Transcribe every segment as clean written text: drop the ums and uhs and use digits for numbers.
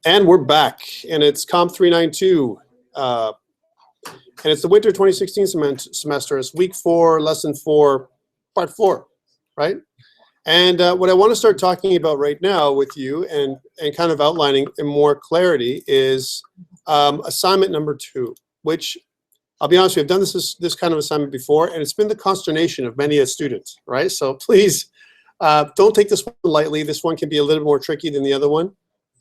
And we're back, and it's COMP392, and it's the winter 2016 semester. It's week 4, lesson 4, part 4, right? And what I want to start talking about right now with you and kind of outlining in more clarity is assignment number 2, which I'll be honest with you, I've done this kind of assignment before, and it's been the consternation of many a student, right? So please don't take this one lightly. This one can be a little more tricky than the other one.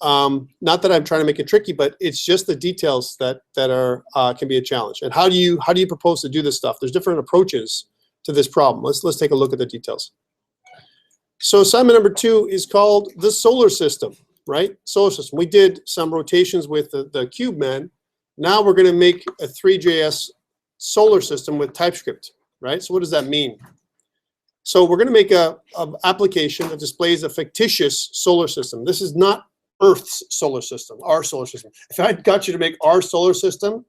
Not that I'm trying to make it tricky, but it's just the details that are can be a challenge. And how do you propose to do this stuff? There's different approaches to this problem. Let's take a look at the details. So assignment number 2 is called the solar system, right? Solar system. We did some rotations with the cube man. Now we're going to make a 3JS solar system with TypeScript, right? So what does that mean? So we're going to make a application that displays a fictitious solar system. This is not Earth's solar system, our solar system. If I got you to make our solar system,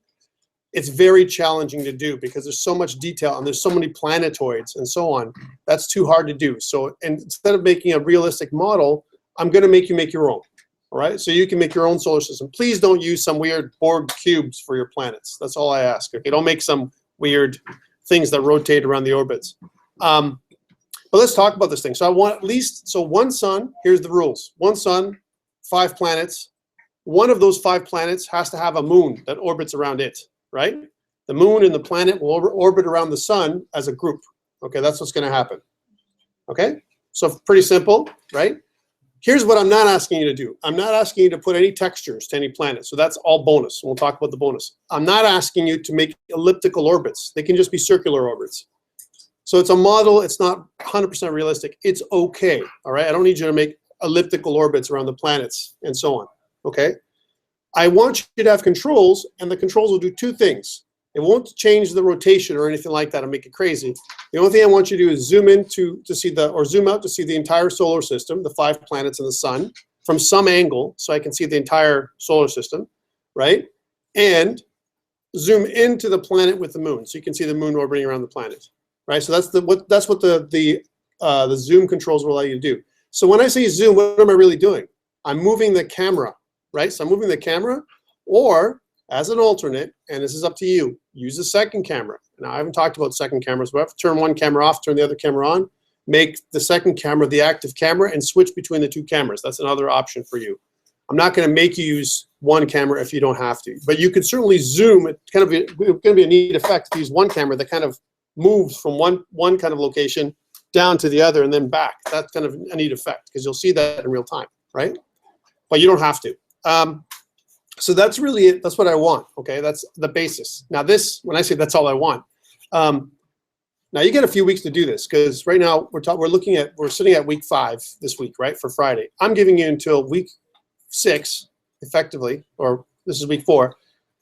it's very challenging to do because there's so much detail and there's so many planetoids and so on. That's too hard to do. So instead of making a realistic model, I'm going to make you make your own. All right, so you can make your own solar system. Please don't use some weird Borg cubes for your planets. That's all I ask. Okay, don't make some weird things that rotate around the orbits. But let's talk about this thing. So I want at least, so one sun, here's the rules. One sun, 5 planets. One of those 5 planets has to have a moon that orbits around it, right? The moon and the planet will orbit around the sun as a group. Okay, that's what's going to happen. Okay, so pretty simple, right? Here's what I'm not asking you to do. I'm not asking you to put any textures to any planet. So that's all bonus. We'll talk about the bonus. I'm not asking you to make elliptical orbits. They can just be circular orbits. So it's a model. It's not 100% realistic. It's okay, all right? I don't need you to make elliptical orbits around the planets and so on, okay? I want you to have controls, and the controls will do 2 things. It won't change the rotation or anything like that and make it crazy. The only thing I want you to do is zoom in to see or zoom out to see the entire solar system, the 5 planets and the sun, from some angle, so I can see the entire solar system, right? And zoom into the planet with the moon, so you can see the moon orbiting around the planet, right? So that's what the zoom controls will allow you to do. So when I say zoom, what am I really doing? I'm moving the camera, right? So I'm moving the camera, or as an alternate, and this is up to you, use the second camera. Now, I haven't talked about second cameras, but I have to turn one camera off, turn the other camera on, make the second camera the active camera, and switch between the 2 cameras. That's another option for you. I'm not going to make you use one camera if you don't have to, but you could certainly zoom. It's going to be a neat effect to use one camera that kind of moves from one kind of location down to the other and then back. That's kind of a neat effect because you'll see that in real time, right? But you don't have to. So that's really it. That's what I want. Okay, that's the basis. Now this, when I say that's all I want, now you get a few weeks to do this because right now we're sitting at week 5 this week, right, for Friday. I'm giving you until week 6, effectively, or this is week 4,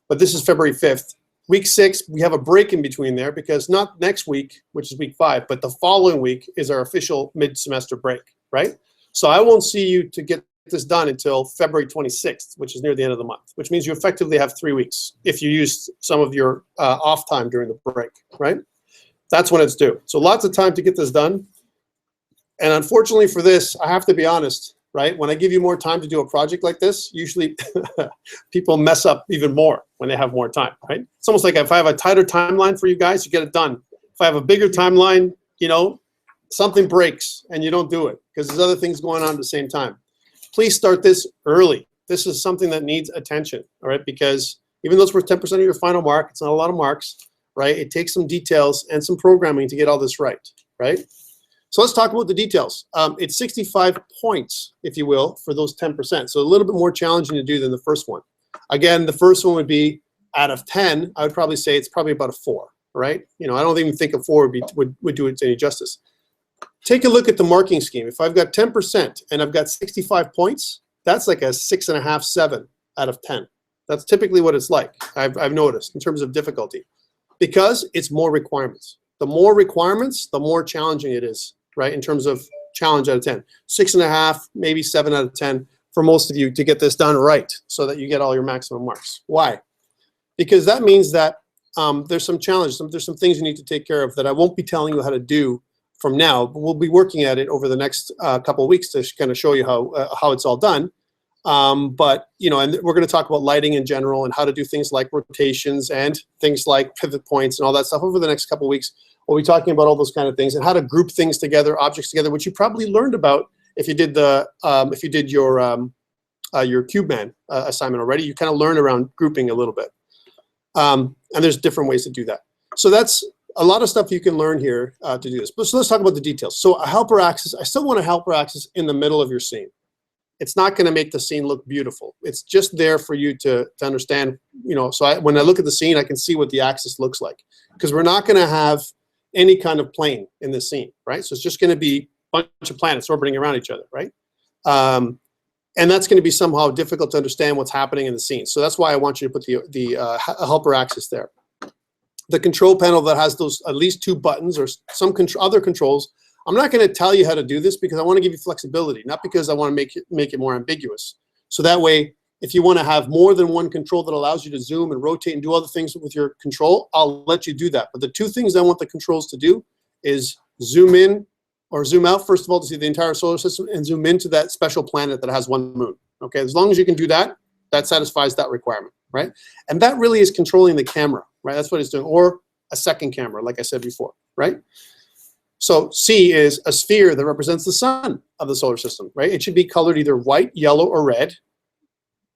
but this is February 5th. Week 6, we have a break in between there because not next week, which is week 5, but the following week is our official mid-semester break, right? So I won't see you to get this done until February 26th, which is near the end of the month, which means you effectively have 3 weeks if you use some of your off time during the break, right? That's when it's due. So lots of time to get this done. And unfortunately for this, I have to be honest, right? When I give you more time to do a project like this, usually people mess up even more when they have more time, right? It's almost like if I have a tighter timeline for you guys, you get it done. If I have a bigger timeline, you know, something breaks and you don't do it because there's other things going on at the same time. Please start this early. This is something that needs attention, all right? Because even though it's worth 10% of your final mark, it's not a lot of marks, right? It takes some details and some programming to get all this right, right? So let's talk about the details. It's 65 points, if you will, for those 10%. So a little bit more challenging to do than the first one. Again, the first one would be out of 10, I would probably say it's probably about a 4, right? You know, I don't even think a 4 would do it any justice. Take a look at the marking scheme. If I've got 10% and I've got 65 points, that's like a 6.5, 7 out of 10. That's typically what it's like, I've noticed, in terms of difficulty. Because it's more requirements. The more requirements, the more challenging it is, right, in terms of challenge out of 10. 6.5, maybe 7 out of 10 for most of you to get this done right so that you get all your maximum marks. Why? Because that means that there's some challenges, there's some things you need to take care of that I won't be telling you how to do from now, but we'll be working at it over the next couple of weeks to kind of show you how it's all done. But, you know, and we're going to talk about lighting in general and how to do things like rotations and things like pivot points and all that stuff over the next couple of weeks. We'll be talking about all those kind of things and how to group things together, objects together, which you probably learned about if you did the your CubeMan assignment already. You kind of learn around grouping a little bit, and there's different ways to do that. So that's a lot of stuff you can learn here to do this. But so let's talk about the details. So a helper axis, I still want a helper axis in the middle of your scene. It's not going to make the scene look beautiful. It's just there for you to understand, you know, so when I look at the scene, I can see what the axis looks like, because we're not going to have any kind of plane in this scene, right? So it's just going to be a bunch of planets orbiting around each other, right? And that's going to be somehow difficult to understand what's happening in the scene. So that's why I want you to put the helper axis there. The control panel that has those at least 2 buttons or some other controls. I'm not going to tell you how to do this because I want to give you flexibility, not because I want to make it more ambiguous. So that way, if you want to have more than one control that allows you to zoom and rotate and do other things with your control, I'll let you do that. But the 2 things I want the controls to do is zoom in or zoom out, first of all, to see the entire solar system, and zoom into that special planet that has 1 moon. Okay, as long as you can do that, that satisfies that requirement, right? And that really is controlling the camera, right? That's what it's doing, or a second camera, like I said before, right? So C is a sphere that represents the sun of the solar system, right? It should be colored either white, yellow, or red.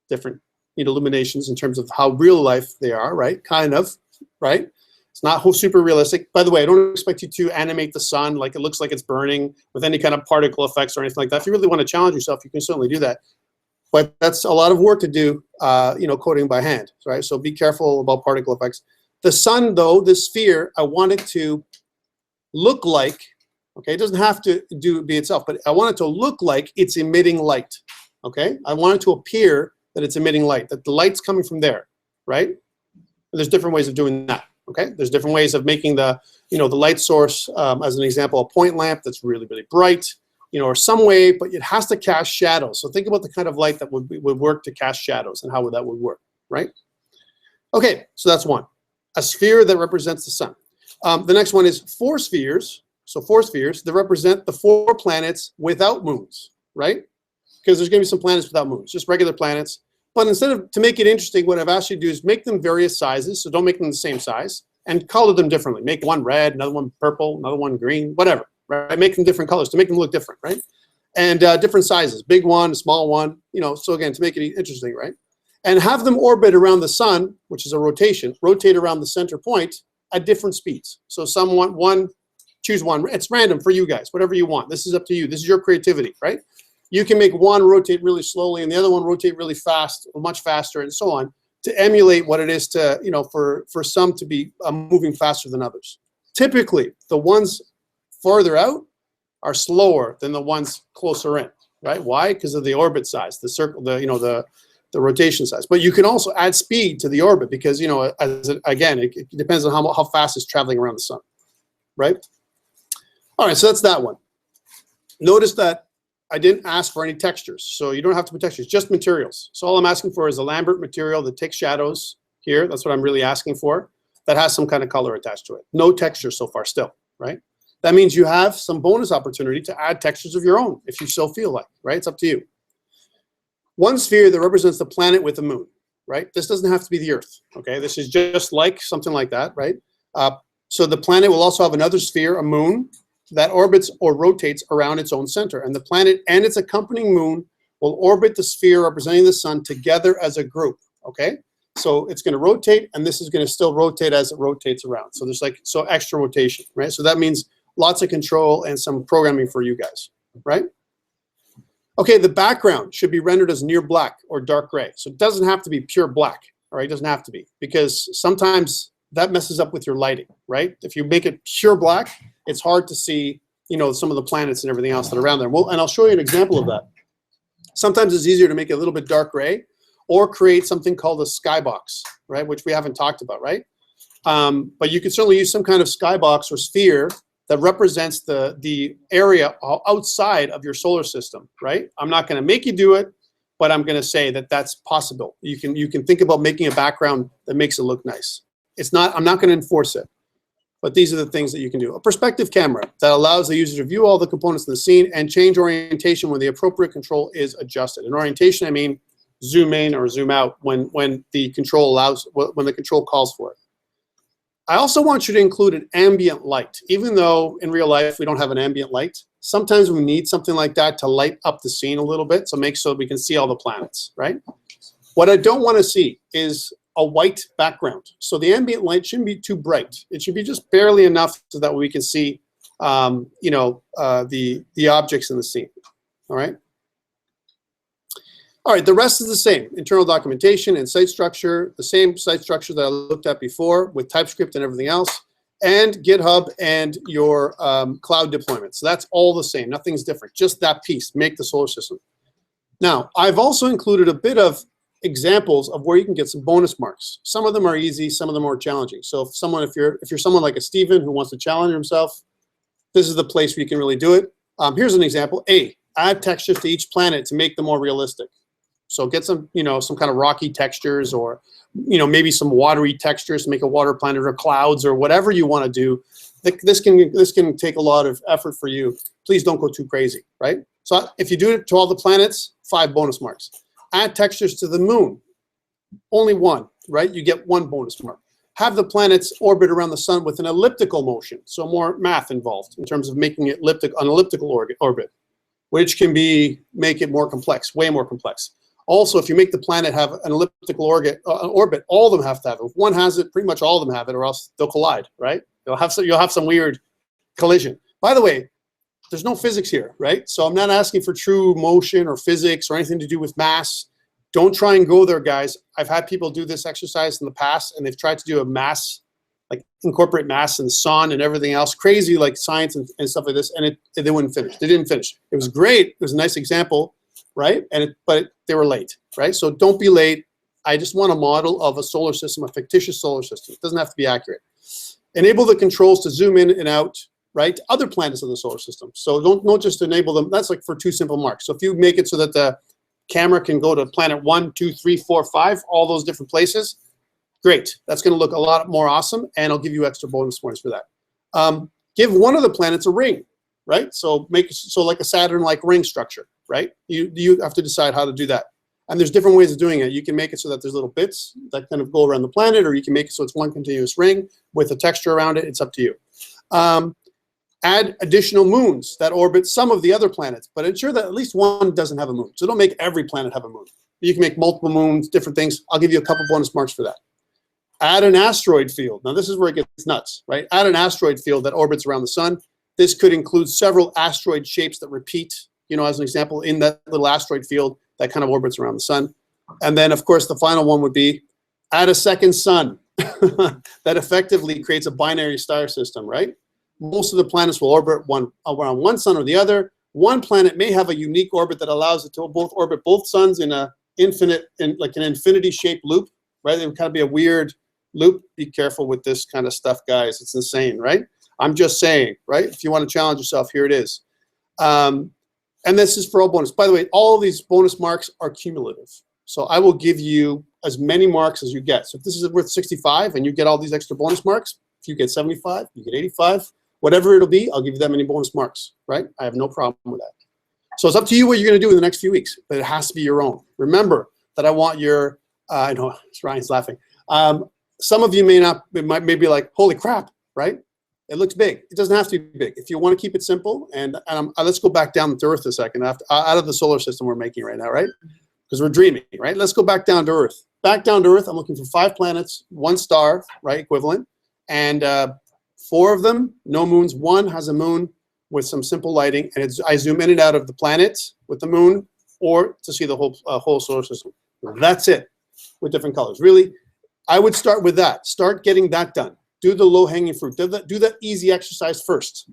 Different illuminations in terms of how real life they are, right? Kind of, right? It's not super realistic. By the way, I don't expect you to animate the sun like it looks like it's burning with any kind of particle effects or anything like that. If you really want to challenge yourself, you can certainly do that. But that's a lot of work to do, you know, coding by hand, right? So be careful about particle effects. The sun, though, this sphere, I want it to look like, okay, it doesn't have to be itself, but I want it to look like it's emitting light, okay? I want it to appear that it's emitting light, that the light's coming from there, right? And there's different ways of doing that, okay? There's different ways of making the, you know, the light source, as an example, a point lamp that's really, really bright, you know, or some way, but it has to cast shadows. So think about the kind of light that would work to cast shadows and how that would work, right? Okay, so that's one. A sphere that represents the sun. The next one is 4 spheres. So 4 spheres that represent the 4 planets without moons, right? Because there's going to be some planets without moons, just regular planets. But instead of, to make it interesting, what I've asked you to do is make them various sizes. So don't make them the same size, and color them differently. Make one red, another one purple, another one green, whatever, right? Make them different colors to make them look different, right? And different sizes, big one, small one, you know, so again, to make it interesting, right? And have them orbit around the sun, which is a rotation, rotate around the center point at different speeds. So some want one, choose one. It's random for you guys, whatever you want. This is up to you. This is your creativity, right? You can make one rotate really slowly and the other one rotate really fast, much faster, and so on, to emulate what it is to, you know, for some to be moving faster than others. Typically, the ones farther out are slower than the ones closer in, right? Why? Because of the orbit size, the circle, the rotation size. But you can also add speed to the orbit because, you know, again, it depends on how fast it's traveling around the sun, right? All right, so that's that one. Notice that I didn't ask for any textures, so you don't have to put textures, just materials. So all I'm asking for is a Lambert material that takes shadows here. That's what I'm really asking for. That has some kind of color attached to it. No texture so far still, right? That means you have some bonus opportunity to add textures of your own if you so feel like, right? It's up to you. One sphere that represents the planet with the moon, right? This doesn't have to be the Earth, okay? This is just like something like that, right? So the planet will also have another sphere, a moon, that orbits or rotates around its own center. And the planet and its accompanying moon will orbit the sphere representing the sun together as a group, okay? So it's going to rotate, and this is going to still rotate as it rotates around. So there's like, so extra rotation, right? So that means lots of control and some programming for you guys, right? Okay, the background should be rendered as near black or dark gray. So it doesn't have to be pure black, all right? It doesn't have to be, because sometimes that messes up with your lighting, right? If you make it pure black, it's hard to see, you know, some of the planets and everything else that are around there. Well, and I'll show you an example of that. Sometimes it's easier to make it a little bit dark gray or create something called a skybox, right? Which we haven't talked about, right? But you can certainly use some kind of skybox or sphere that represents the area outside of your solar system, right? I'm not going to make you do it, but I'm going to say that that's possible. You can think about making a background that makes it look nice. It's not, I'm not going to enforce it. But these are the things that you can do. A perspective camera that allows the user to view all the components in the scene and change orientation when the appropriate control is adjusted. In orientation, I mean zoom in or zoom out when the control when the control calls for it. I also want you to include an ambient light. Even though in real life we don't have an ambient light, sometimes we need something like that to light up the scene a little bit, so make sure we can see all the planets, right? What I don't want to see is a white background. So the ambient light shouldn't be too bright. It should be just barely enough so that we can see, the objects in the scene. All right. All right. The rest is the same: internal documentation and site structure, the same site structure that I looked at before with TypeScript and everything else, and GitHub and your cloud deployment. So that's all the same. Nothing's different. Just that piece. Make the solar system. Now, I've also included a bit of examples of where you can get some bonus marks. Some of them are easy, some of them are challenging. So if you're someone like a Steven who wants to challenge himself, this is the place where you can really do it. Here's an example. A, add textures to each planet to make them more realistic. So get some, some kind of rocky textures, or, maybe some watery textures to make a water planet, or clouds, or whatever you want to do. This can take a lot of effort for you. Please don't go too crazy, right? So if you do it to all the planets, 5 bonus marks. Add textures to the moon, only 1, right? You get 1 bonus mark. Have the planets orbit around the sun with an elliptical motion, so more math involved in terms of making it an elliptical orbit, which can make it more complex, way more complex. Also, if you make the planet have an elliptical orbit, all of them have to have it. If one has it, pretty much all of them have it, or else they'll collide, right? You'll have some weird collision. By the way, there's no physics here, right? So I'm not asking for true motion or physics or anything to do with mass. Don't try and go there, guys. I've had people do this exercise in the past, and they've tried to do a mass, like incorporate mass and the sun and everything else, crazy like science and stuff like this, and they wouldn't finish. They didn't finish. It was great. It was a nice example, right? But they were late, right? So don't be late. I just want a model of a solar system, a fictitious solar system. It doesn't have to be accurate. Enable the controls to zoom in and out, right? Other planets of the solar system. So don't just enable them. That's like for 2 simple marks. So if you make it so that the camera can go to planet 1, 2, 3, 4, 5, all those different places, great. That's going to look a lot more awesome, and I'll give you extra bonus points for that. Give one of the planets a ring, right? So make so like a Saturn-like ring structure, right? You have to decide how to do that. And there's different ways of doing it. You can make it so that there's little bits that kind of go around the planet, or you can make it so it's one continuous ring with a texture around it. It's up to you. Add additional moons that orbit some of the other planets, but ensure that at least one doesn't have a moon. So don't make every planet have a moon. You can make multiple moons, different things. I'll give you a couple bonus marks for that. Add an asteroid field. Now this is where it gets nuts, right? Add an asteroid field that orbits around the sun. This could include several asteroid shapes that repeat, as an example, in that little asteroid field that kind of orbits around the sun. And then, of course, the final one would be add a second sun that effectively creates a binary star system, right? Most of the planets will orbit around one sun or the other. One planet may have a unique orbit that allows it to both orbit both suns in an infinity-shaped loop, right? It would kind of be a weird loop. Be careful with this kind of stuff, guys. It's insane, right? I'm just saying, right? If you want to challenge yourself, here it is. And this is for all bonus. By the way, all of these bonus marks are cumulative. So I will give you as many marks as you get. So if this is worth 65 and you get all these extra bonus marks, if you get 75, you get 85, whatever it'll be, I'll give you that many bonus marks, right? I have no problem with that. So it's up to you what you're going to do in the next few weeks, but it has to be your own. Remember that I want your, I know, Ryan's laughing. Some of you may be like, holy crap, right? It looks big. It doesn't have to be big. If you want to keep it simple, and let's go back down to Earth a second, out of the solar system we're making right now, right? Because we're dreaming, right? Let's go back down to Earth. Back down to Earth, I'm looking for 5 planets, 1 star, right, equivalent, and 4 of them, no moons. 1 has a moon with some simple lighting, and I zoom in and out of the planet with the moon, or to see the whole solar system. That's it, with different colors. Really, I would start with that. Start getting that done. Do the low-hanging fruit. Do that easy exercise first.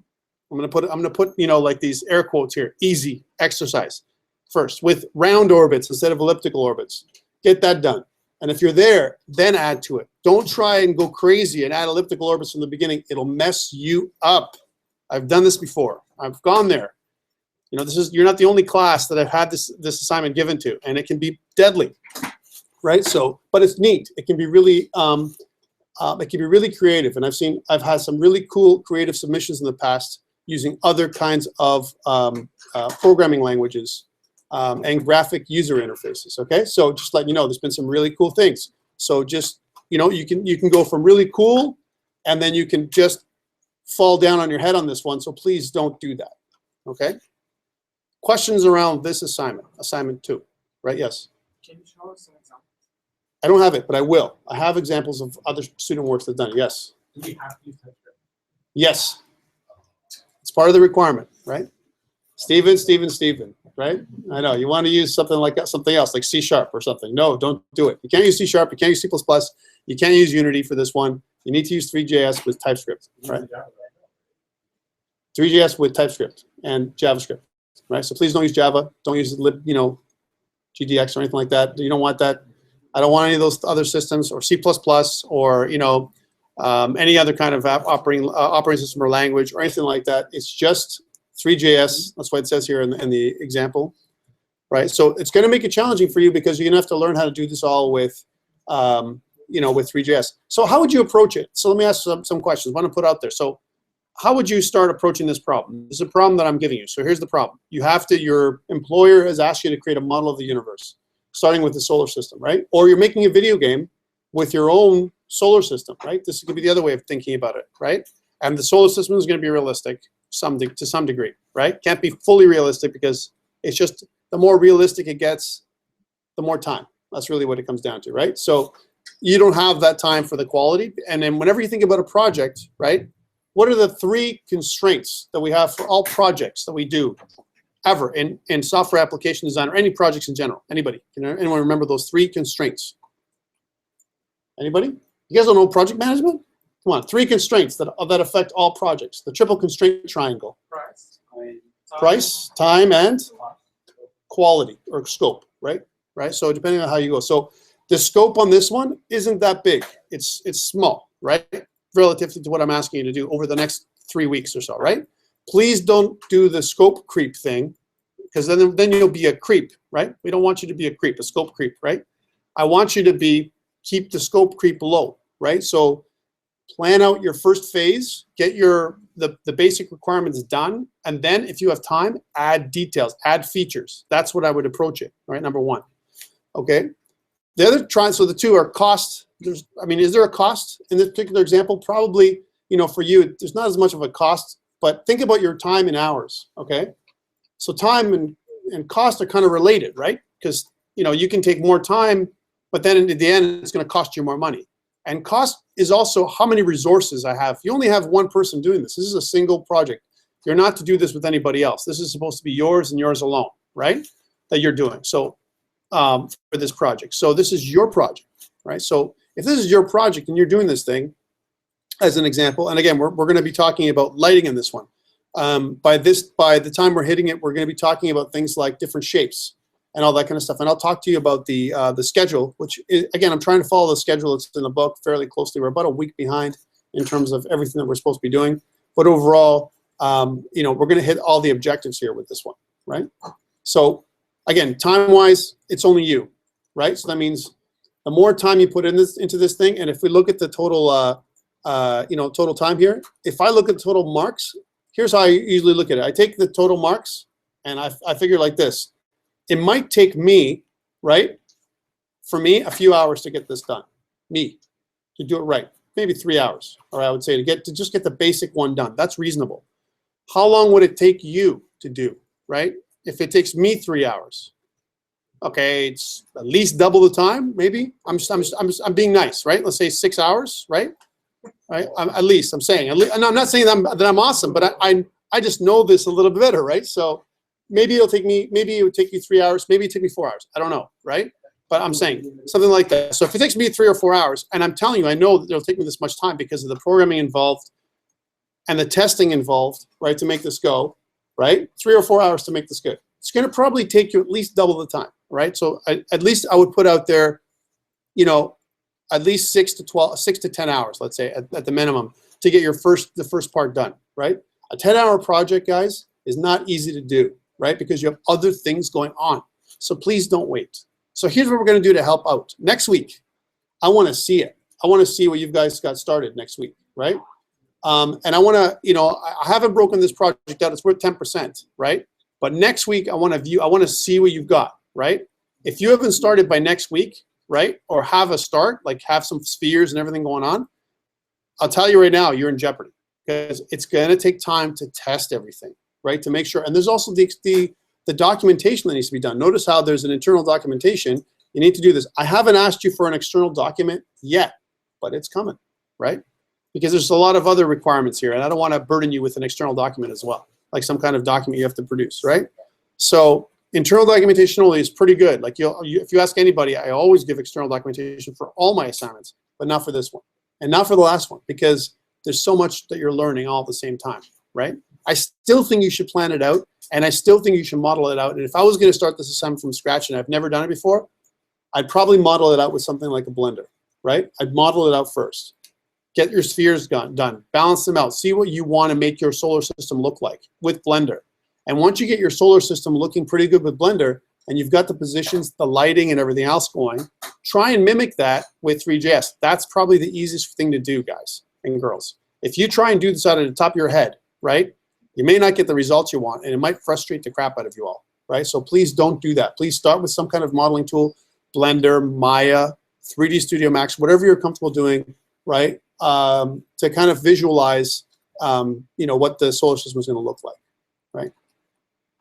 I'm gonna put like these air quotes here. Easy exercise first with round orbits instead of elliptical orbits. Get that done. And if you're there, then add to it. Don't try and go crazy and add elliptical orbits from the beginning. It'll mess you up. I've done this before. I've gone there. You're not the only class that I've had this assignment given to, and it can be deadly, right? So, but it's neat. It can be really it can be really creative. And I've had some really cool creative submissions in the past using other kinds of programming languages and graphic user interfaces. Okay, so just letting you know, there's been some really cool things. So just, you know, you can go from really cool, and then you can just fall down on your head on this one. So please don't do that. Okay. Questions around this assignment 2, right? Yes. Can you show us some examples? I don't have it, but I will. I have examples of other student works that done it. Yes. Do we have to use TypeScript? Yes. It's part of the requirement, right? Steven, right? I know you want to use something like that, something else like C# or something. No, don't do it. You can't use C#. You can't use C++. You can't use Unity for this one. You need to use 3JS with TypeScript, right? 3JS with TypeScript and JavaScript, right? So please don't use Java. Don't use GDX or anything like that. You don't want that. I don't want any of those other systems, or C++, or any other kind of operating system or language or anything like that. It's just 3JS. That's why it says here in the example, right? So it's going to make it challenging for you because you're going to have to learn how to do this all with, with 3JS. So how would you approach it? So let me ask some questions. I want to put out there. So how would you start approaching this problem? This is a problem that I'm giving you. So here's the problem. Your employer has asked you to create a model of the universe, starting with the solar system, right? Or you're making a video game with your own solar system, right? This could be the other way of thinking about it, right? And the solar system is going to be realistic to some degree, right? Can't be fully realistic because it's just the more realistic it gets, the more time. That's really what it comes down to, right? So you don't have that time for the quality. And then whenever you think about a project, right? What are the 3 constraints that we have for all projects that we do ever in software application design or any projects in general? Anybody? Can anyone remember those 3 constraints? Anybody? You guys don't know project management? Come on, 3 constraints that affect all projects. The triple constraint triangle. Price, time, and quality or scope, right? Right. So depending on how you go. So the scope on this one isn't that big. It's small, right? Relative to what I'm asking you to do over the next 3 weeks or so, right? Please don't do the scope creep thing, because then you'll be a creep, right? We don't want you to be a creep, a scope creep, right? I want you to keep the scope creep low, right? So plan out your first phase, get the basic requirements done, and then if you have time, add details, add features. That's what I would approach it, right? Number 1, okay? The other so the 2 are cost. Is there a cost in this particular example? Probably, for you, there's not as much of a cost, but think about your time in hours, okay? So time and cost are kind of related, right? Because, you can take more time, but then at the end, it's going to cost you more money. And cost is also how many resources I have. You only have one person doing this. This is a single project. You're not to do this with anybody else. This is supposed to be yours and yours alone, right? That you're doing. So for this project. So this is your project, right? So if this is your project and you're doing this thing, as an example, and again, we're going to be talking about lighting in this one. By the time we're hitting it, we're going to be talking about things like different shapes and all that kind of stuff. And I'll talk to you about the schedule, which is, again, I'm trying to follow the schedule that's in the book fairly closely. We're about a week behind in terms of everything that we're supposed to be doing. But overall, we're going to hit all the objectives here with this one, right? So again, time-wise, it's only you, right? So that means the more time you put into this thing, and if we look at the total, total time here, if I look at total marks, here's how I usually look at it. I take the total marks, and I figure like this. It might take me, right, for me, a few hours to get this done. Me, to do it right. Maybe 3 hours, or I would say to just get the basic one done. That's reasonable. How long would it take you to do, right? If it takes me 3 hours, okay, it's at least double the time, maybe. I'm being nice, right? Let's say 6 hours, right? Right? At least I'm saying. And I'm not saying that I'm awesome, but I just know this a little bit better, right? So maybe it would take you 3 hours, maybe it take me 4 hours. I don't know, right? But I'm saying something like that. So if it takes me 3 or 4 hours, and I'm telling you, I know that it'll take me this much time because of the programming involved and the testing involved, right, to make this go, right? 3 or 4 hours to make this good. It's going to probably take you at least double the time, right? So at least I would put out there, at least 6 to 10 hours, let's say, at the minimum, to get the first part done, right? A 10-hour project, guys, is not easy to do, right? Because you have other things going on. So please don't wait. So here's what we're going to do to help out. Next week, I want to see it. I want to see what you guys got started next week, right? And I want to, I haven't broken this project out. It's worth 10%, right? But next week, I want to see what you've got, right? If you haven't started by next week, right, or have a start, like have some spheres and everything going on, I'll tell you right now, you're in jeopardy because it's going to take time to test everything, right, to make sure. And there's also the documentation that needs to be done. Notice how there's an internal documentation. You need to do this. I haven't asked you for an external document yet, but it's coming, right? Because there's a lot of other requirements here, and I don't want to burden you with an external document as well, like some kind of document you have to produce, right? So internal documentation only is pretty good. Like if you ask anybody, I always give external documentation for all my assignments, but not for this one, and not for the last one, because there's so much that you're learning all at the same time, right? I still think you should plan it out, and I still think you should model it out. And if I was going to start this assignment from scratch and I've never done it before, I'd probably model it out with something like a blender, right? I'd model it out first. Get your spheres done, balance them out, see what you want to make your solar system look like with Blender. And once you get your solar system looking pretty good with Blender, and you've got the positions, the lighting, and everything else going, try and mimic that with 3JS. That's probably the easiest thing to do, guys and girls. If you try and do this out of the top of your head, right, you may not get the results you want, and it might frustrate the crap out of you all, right? So please don't do that. Please start with some kind of modeling tool, Blender, Maya, 3D Studio Max, whatever you're comfortable doing, right? To kind of visualize, what the solar system is going to look like, right?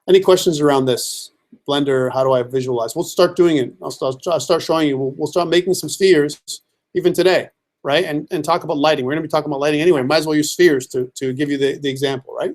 Any questions around this? Blender, how do I visualize? We'll start doing it. I'll start showing you. We'll start making some spheres even today, right? And talk about lighting. We're going to be talking about lighting anyway. Might as well use spheres to give you the example, right?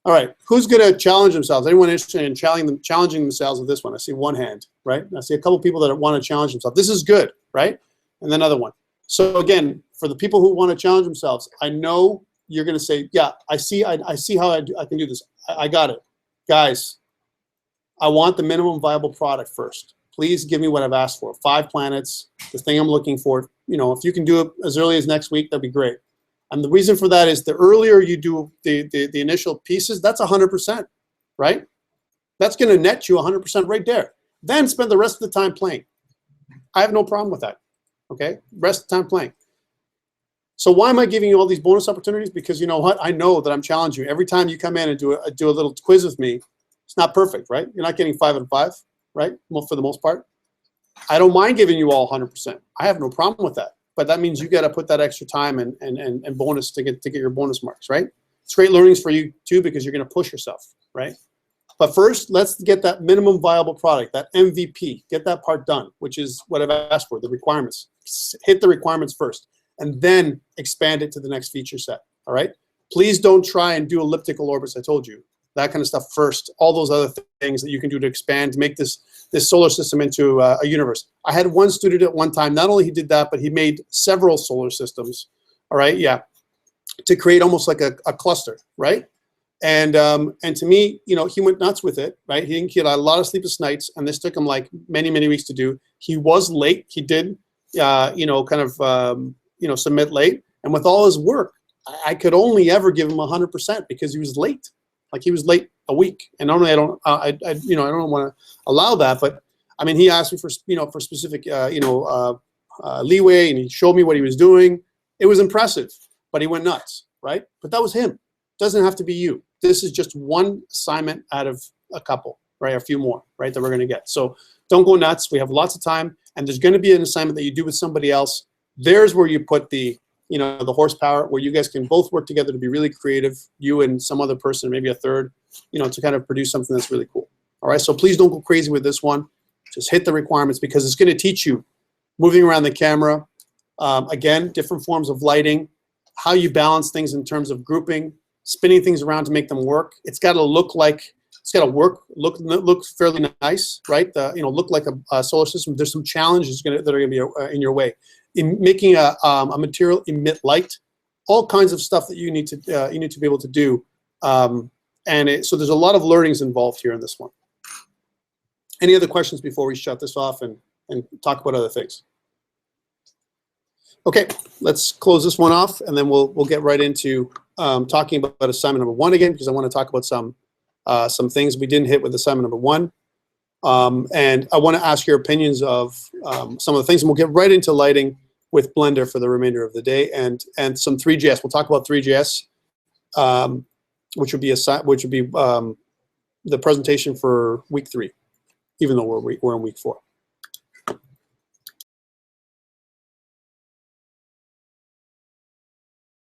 All right. Who's going to challenge themselves? Anyone interested in challenging themselves with this one? I see one hand, right? I see a couple people that want to challenge themselves. This is good, right? And then another one. So again, for the people who want to challenge themselves, I know you're going to say, yeah, I see how I can do this. I got it. Guys, I want the minimum viable product first. Please give me what I've asked for. 5 planets, the thing I'm looking for. If you can do it as early as next week, that'd be great. And the reason for that is the earlier you do the initial pieces, that's 100%, right? That's going to net you 100% right there. Then spend the rest of the time playing. I have no problem with that. Okay, rest of the time playing. So why am I giving you all these bonus opportunities? Because you know what? I know that I'm challenging you. Every time you come in and do a little quiz with me, it's not perfect, right? You're not getting 5 out of 5, right? Well, for the most part. I don't mind giving you all 100%. I have no problem with that. But that means you got to put that extra time and bonus to get your bonus marks, right? It's great learnings for you too because you're going to push yourself, right? But first, let's get that minimum viable product, that MVP, get that part done, which is what I've asked for, the requirements. Hit the requirements first, and then expand it to the next feature set, all right? Please don't try and do elliptical orbits, I told you. That kind of stuff first, all those other things that you can do to expand, to make this solar system into a universe. I had one student at one time, not only he did that, but he made several solar systems, all right, yeah, to create almost like a cluster, right? And to me, he went nuts with it, right? He had a lot of sleepless nights, and this took him like many, many weeks to do. He was late. He did, submit late. And with all his work, I could only ever give him 100% because he was late. Like he was late a week. And normally I don't want to allow that. But I mean, he asked me for specific, leeway, and he showed me what he was doing. It was impressive, but he went nuts, right? But that was him. Doesn't have to be you. This is just one assignment out of a couple, right? A few more, right, that we're going to get. So don't go nuts. We have lots of time, and there's going to be an assignment that you do with somebody else. There's where you put the horsepower, where you guys can both work together to be really creative, you and some other person, maybe a third, to kind of produce something that's really cool. All right, so please don't go crazy with this one. Just hit the requirements because it's going to teach you moving around the camera, again, different forms of lighting, how you balance things in terms of grouping, spinning things around to make them work. It's got to look fairly nice, right? Look like a solar system. There's some challenges that are going to be in your way. In making a material emit light, all kinds of stuff that you need to be able to do. So there's a lot of learnings involved here in this one. Any other questions before we shut this off and talk about other things? Okay, let's close this one off, and then we'll get right into talking about assignment number 1 again, because I want to talk about some things we didn't hit with assignment number 1. And I want to ask your opinions of some of the things, and we'll get right into lighting with Blender for the remainder of the day, and some 3JS. We'll talk about 3JS, which would be the presentation for week 3, even though we're in week 4.